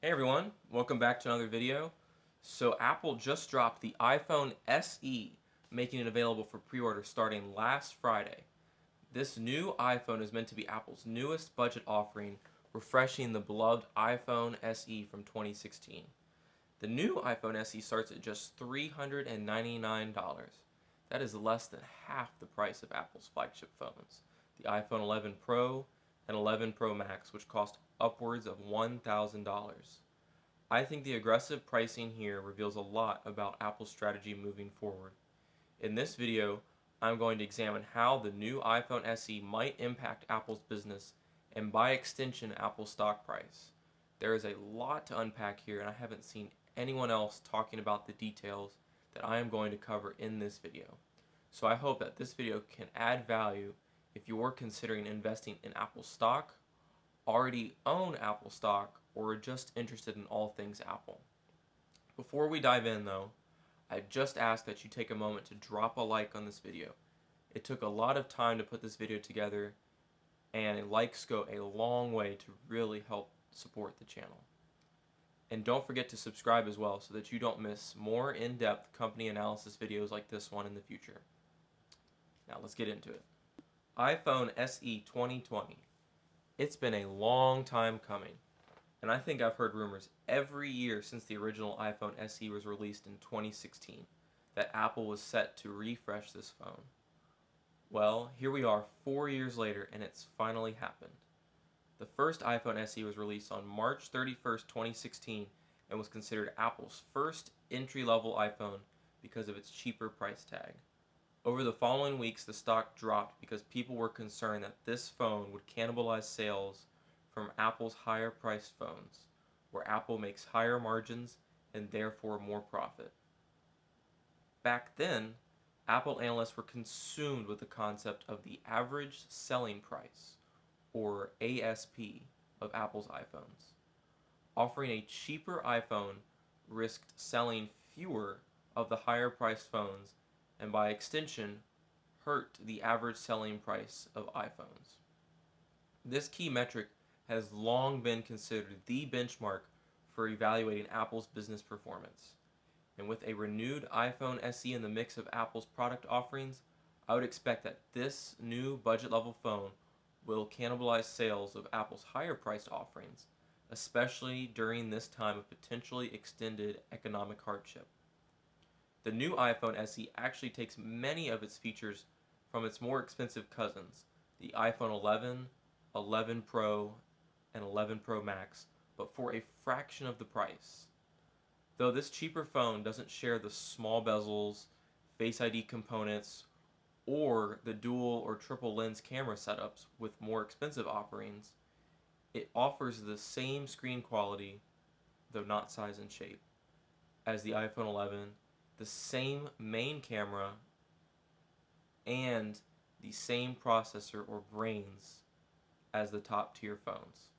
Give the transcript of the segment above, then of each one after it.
Hey everyone, welcome back to another video. So Apple just dropped the iPhone SE, making it available for pre-order starting last Friday. This new iPhone is meant to be Apple's newest budget offering, refreshing the beloved iPhone SE from 2016. The new iPhone SE starts at just $399. That is less than half the price of Apple's flagship phones, the iPhone 11 Pro and 11 Pro Max, which cost upwards of $1,000. I think the aggressive pricing here reveals a lot about Apple's strategy moving forward. In this video, I'm going to examine how the new iPhone SE might impact Apple's business and by extension Apple's stock price. There is a lot to unpack here and I haven't seen anyone else talking about the details that I am going to cover in this video. So I hope that this video can add value if you're considering investing in Apple stock, already own Apple stock, or are just interested in all things Apple. Before we dive in though, I just ask that you take a moment to drop a like on this video. It took a lot of time to put this video together, and likes go a long way to really help support the channel. And don't forget to subscribe as well so that you don't miss more in-depth company analysis videos like this one in the future. Now let's get into it. iPhone SE 2020. It's been a long time coming, and I think I've heard rumors every year since the original iPhone SE was released in 2016 that Apple was set to refresh this phone. Well, here we are 4 years later and it's finally happened. The first iPhone SE was released on March 31st, 2016 and was considered Apple's first entry-level iPhone because of its cheaper price tag. Over the following weeks, the stock dropped because people were concerned that this phone would cannibalize sales from Apple's higher-priced phones, where Apple makes higher margins and therefore more profit. Back then, Apple analysts were consumed with the concept of the average selling price, or ASP, of Apple's iPhones. Offering a cheaper iPhone risked selling fewer of the higher-priced phones and by extension hurt the average selling price of iPhones. This key metric has long been considered the benchmark for evaluating Apple's business performance. And with a renewed iPhone SE in the mix of Apple's product offerings, I would expect that this new budget level phone will cannibalize sales of Apple's higher priced offerings, especially during this time of potentially extended economic hardship. The new iPhone SE actually takes many of its features from its more expensive cousins, the iPhone 11, 11 Pro, and 11 Pro Max, but for a fraction of the price. Though this cheaper phone doesn't share the small bezels, Face ID components, or the dual or triple lens camera setups with more expensive offerings, it offers the same screen quality, though not size and shape, as the iPhone 11, the same main camera, and the same processor or brains as the top tier phones.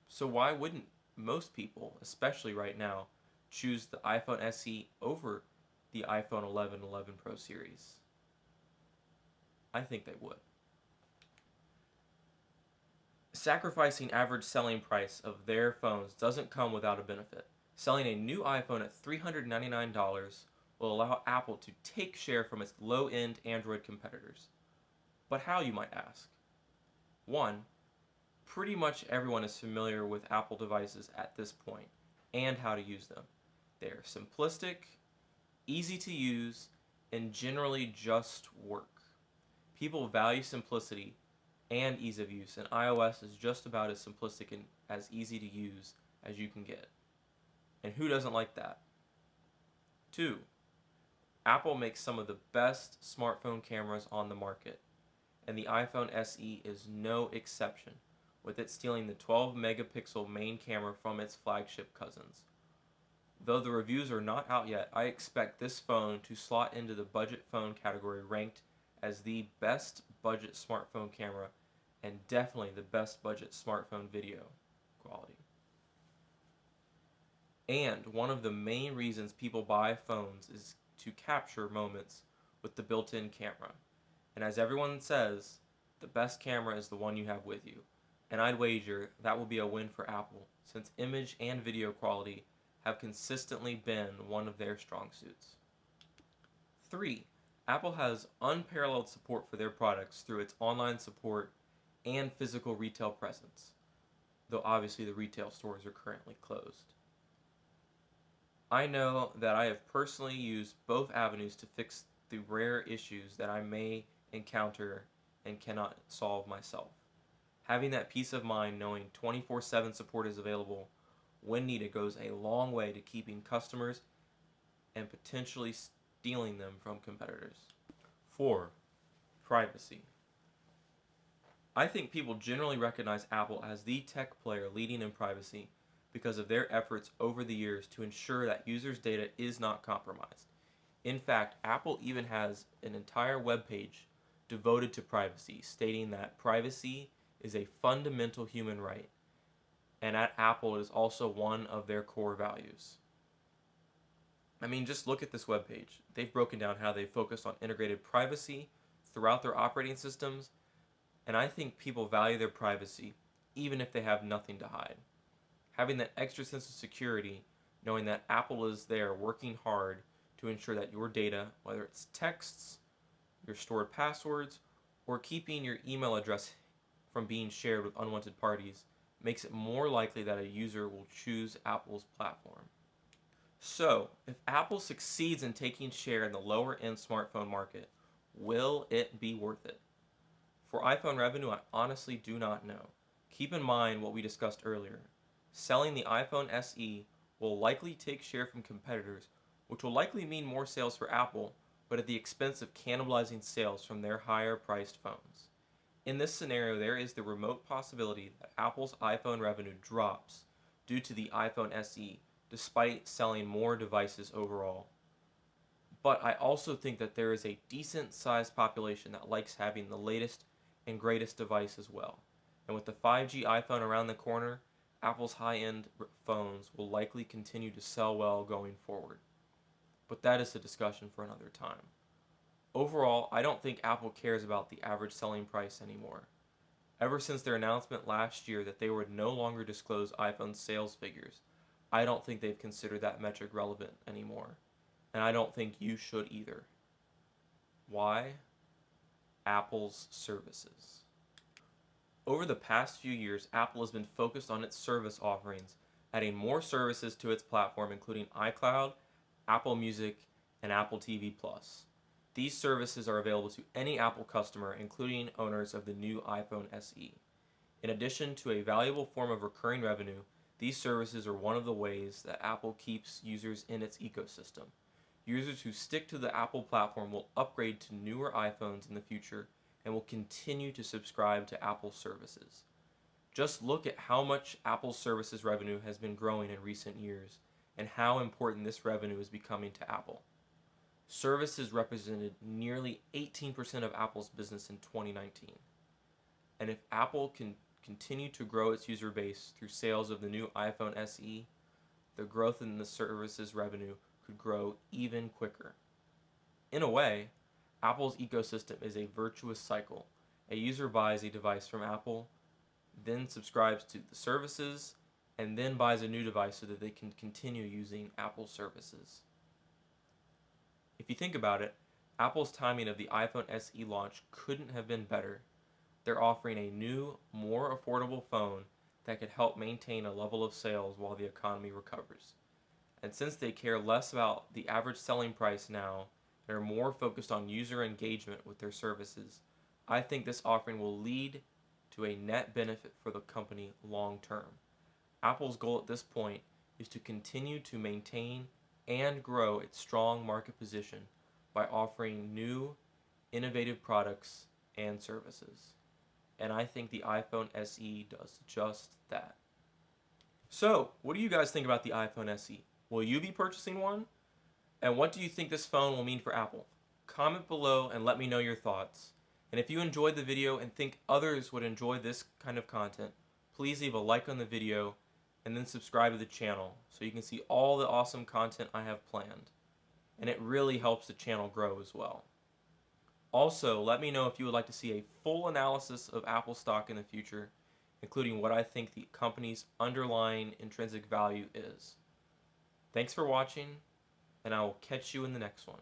So why wouldn't most people, especially right now, choose the iPhone SE over the iPhone 11 and 11 Pro series? I think they would. Sacrificing average selling price of their phones doesn't come without a benefit. Selling a new iPhone at $399 will allow Apple to take share from its low-end Android competitors. But how, you might ask? One, pretty much everyone is familiar with Apple devices at this point and how to use them. They are simplistic, easy to use, and generally just work. People value simplicity and ease of use, and iOS is just about as simplistic and as easy to use as you can get. And who doesn't like that? 2. Apple makes some of the best smartphone cameras on the market, and the iPhone SE is no exception, with it stealing the 12 megapixel main camera from its flagship cousins. Though the reviews are not out yet, I expect this phone to slot into the budget phone category, ranked as the best budget smartphone camera and definitely the best budget smartphone video quality. And one of the main reasons people buy phones is to capture moments with the built-in camera. And as everyone says, the best camera is the one you have with you. And I'd wager that will be a win for Apple since image and video quality have consistently been one of their strong suits. 3. Apple has unparalleled support for their products through its online support and physical retail presence, though obviously the retail stores are currently closed. I know that I have personally used both avenues to fix the rare issues that I may encounter and cannot solve myself. Having that peace of mind knowing 24/7 support is available when needed goes a long way to keeping customers and potentially stealing them from competitors. 4. Privacy. I think people generally recognize Apple as the tech player leading in privacy because of their efforts over the years to ensure that users' data is not compromised. In fact, Apple even has an entire web page devoted to privacy, stating that privacy is a fundamental human right, and at Apple it is also one of their core values. I mean, just look at this webpage. They've broken down how they focus on integrated privacy throughout their operating systems, and I think people value their privacy even if they have nothing to hide. Having that extra sense of security, knowing that Apple is there working hard to ensure that your data, whether it's texts, your stored passwords, or keeping your email address from being shared with unwanted parties, makes it more likely that a user will choose Apple's platform. So, if Apple succeeds in taking share in the lower end smartphone market, will it be worth it? For iPhone revenue, I honestly do not know. Keep in mind what we discussed earlier. Selling the iPhone SE will likely take share from competitors, which will likely mean more sales for Apple, but at the expense of cannibalizing sales from their higher priced phones. In this scenario, there is the remote possibility that Apple's iPhone revenue drops due to the iPhone SE, despite selling more devices overall. But I also think that there is a decent sized population that likes having the latest and greatest device as well. And with the 5G iPhone around the corner, Apple's high-end phones will likely continue to sell well going forward. But that is a discussion for another time. Overall, I don't think Apple cares about the average selling price anymore. Ever since their announcement last year that they would no longer disclose iPhone sales figures, I don't think they've considered that metric relevant anymore. And I don't think you should either. Why? Apple's services. Over the past few years, Apple has been focused on its service offerings, adding more services to its platform, including iCloud, Apple Music, and Apple TV Plus. These services are available to any Apple customer, including owners of the new iPhone SE. In addition to a valuable form of recurring revenue, these services are one of the ways that Apple keeps users in its ecosystem. Users who stick to the Apple platform will upgrade to newer iPhones in the future and will continue to subscribe to Apple services. Just look at how much Apple services revenue has been growing in recent years and how important this revenue is becoming to Apple. Services represented nearly 18% of Apple's business in 2019. And if Apple can continue to grow its user base through sales of the new iPhone SE, the growth in the services revenue could grow even quicker. In a way, Apple's ecosystem is a virtuous cycle. A user buys a device from Apple, then subscribes to the services, and then buys a new device so that they can continue using Apple services. If you think about it, Apple's timing of the iPhone SE launch couldn't have been better. They're offering a new, more affordable phone that could help maintain a level of sales while the economy recovers. And since they care less about the average selling price now and are more focused on user engagement with their services, I think this offering will lead to a net benefit for the company long term. Apple's goal at this point is to continue to maintain and grow its strong market position by offering new, innovative products and services. And I think the iPhone SE does just that. So, what do you guys think about the iPhone SE? Will you be purchasing one? And what do you think this phone will mean for Apple? Comment below and let me know your thoughts. And if you enjoyed the video and think others would enjoy this kind of content, please leave a like on the video and then subscribe to the channel so you can see all the awesome content I have planned. And it really helps the channel grow as well. Also, let me know if you would like to see a full analysis of Apple stock in the future, including what I think the company's underlying intrinsic value is. Thanks for watching, and I will catch you in the next one.